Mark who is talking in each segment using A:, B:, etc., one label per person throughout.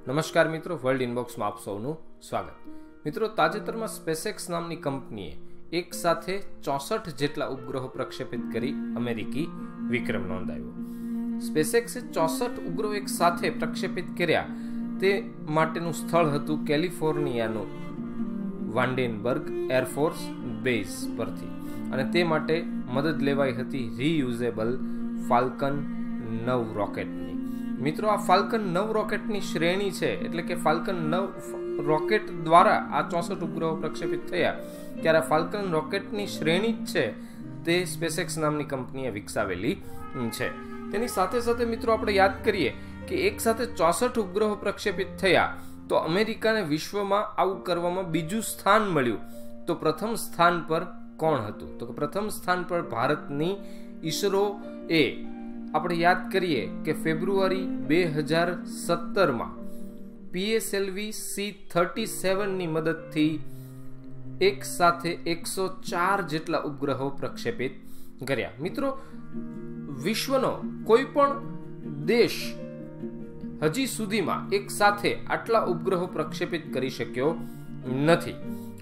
A: નમસ્કાર મિત્રો, વર્લ્ડ ઇનબોક્સમાં આપ સૌનું સ્વાગત. મિત્રો, તાજેતરમાં સ્પેસએક્સ નામની કંપનીએ એક સાથે 64 જેટલા ઉપગ્રહો પ્રક્ષેપિત કરી અમેરિકી વિક્રમ નોંધાવ્યો. સ્પેસએક્સે 64 ઉપગ્રહો એક સાથે પ્રક્ષેપિત કર્યા તે માટેનું સ્થળ હતું કેલિફોર્નિયાનું વાન્ડેનબર્ગ એરફોર્સ બેઝ પરથી, અને તે માટે મદદ લેવાઈ હતી રીયુઝેબલ ફાલ્કન 9 રોકેટની. મિત્રો, આ ફાલ્કન 9 રોકેટની શ્રેણી છે, એટલે કે ફાલ્કન 9 રોકેટ દ્વારા આ 64 ઉપગ્રહો પ્રક્ષેપિત થયા. ત્યારે ફાલ્કન રોકેટની શ્રેણી જ છે તે સ્પેસએક્સ નામની કંપનીએ વિકસાવેલી છે. તેની સાથે સાથે મિત્રો આપણે યાદ કરીએ કે એક સાથે 64 ઉપગ્રહો પ્રક્ષેપિત થયા તો અમેરિકાને વિશ્વમાં આવું કરવામાં બીજું સ્થાન મળ્યું. તો પ્રથમ સ્થાન પર કોણ હતું? તો પ્રથમ સ્થાન પર ભારતની ઈસરો એ આપણે યાદ કરીએ કે ફેબ્રુઆરી 2017માં PSLV C-37 ની મદદથી એક સાથે 104 જેટલા ઉપગ્રહો પ્રક્ષેપિત કર્યા. મિત્રો, વિશ્વનો કોઈ પણ દેશ હજી સુધીમાં એક સાથે આટલા ઉપગ્રહો પ્રક્ષેપિત કરી શક્યો નથી,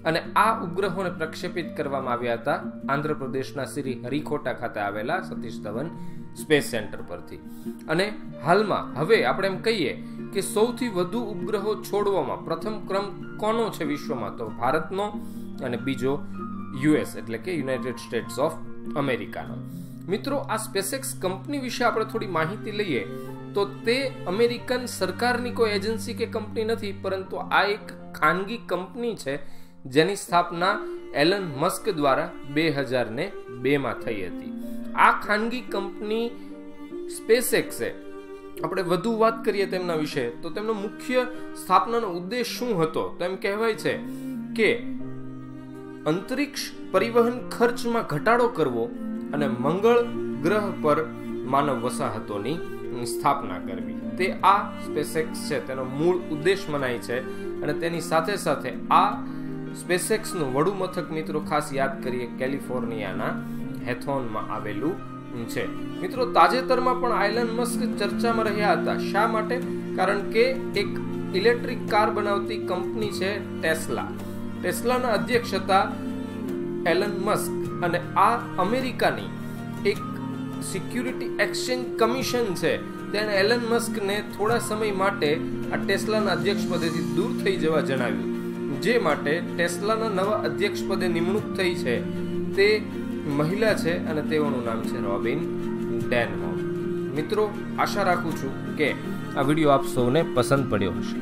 A: અને આ ઉપગ્રહોને પ્રક્ષેપિત કરવામાં આવ્યા હતા આંધ્રપ્રદેશના શ્રી હરિકોટા ખાતે આવેલા સતીશ ધવન સ્પેસ સેન્ટર પરથી. અને હાલમાં હવે આપણે એમ કહીએ કે સૌથી વધુ ઉપગ્રહો છોડવામાં પ્રથમ ક્રમ કોનો છે વિશ્વમાં? તો ભારતનો, અને બીજો US એટલે કે યુનાઇટેડ સ્ટેટ્સ ઓફ અમેરિકાનો. મિત્રો, આ સ્પેસએક્સ કંપની વિશે આપણે થોડી માહિતી લઈએ તો તે અમેરિકન સરકારની કોઈ એજન્સી કે કંપની નથી, પરંતુ આ એક ખાનગી કંપની છે જેની સ્થાપના એલન મસ્ક દ્વારા 2002માં થઈ હતી. આ ખાનગી કંપની સ્પેસએક્સે આપણે વધુ વાત કરીએ તેમના વિશે તો તેમનો મુખ્ય સ્થાપનાનો ઉદ્દેશ શું હતો? તો એમ કહેવાય છે કે અંતરિક્ષ પરિવહન ખર્ચમાં ઘટાડો કરવો અને મંગળ ગ્રહ પર માનવ વસાહતોની સ્થાપના કરવી. તે આ સ્પેસએક્સ છે તેનો મૂળ ઉદ્દેશ મનાય છે. અને તેની સાથે સાથે આ સ્પેસએક્સનું વડુ મથક મિત્રો ખાસ યાદ કરીએ કેલિફોર્નિયાના હેથોનમાં આવેલું છે. મિત્રો, તાજેતરમાં પણ એલન મસ્ક ચર્ચામાં રહ્યા હતા. શા માટે? કારણ કે એક ઇલેક્ટ્રિક કાર બનાવતી કંપની છે ટેસ્લા. ટેસ્લાના અધ્યક્ષ હતા એલન મસ્ક, અને આ અમેરિકાની એક સિક્યુરિટી એક્સચેન્જ કમિશન છે તેને એલન મસ્કને થોડા સમય માટે આ ટેસ્લાના અધ્યક્ષ પદેથી દૂર થઈ જવા જણાવ્યું, જે માટે ટેસ્લાના નવા અધ્યક્ષ પદે નિમણૂક થઈ છે તે મહિલા છે અને તેઓનું નામ છે રોબિન ડેનહોમ. મિત્રો, આશા રાખું છું કે આ વિડીયો આપ સૌને પસંદ પડ્યો હશે.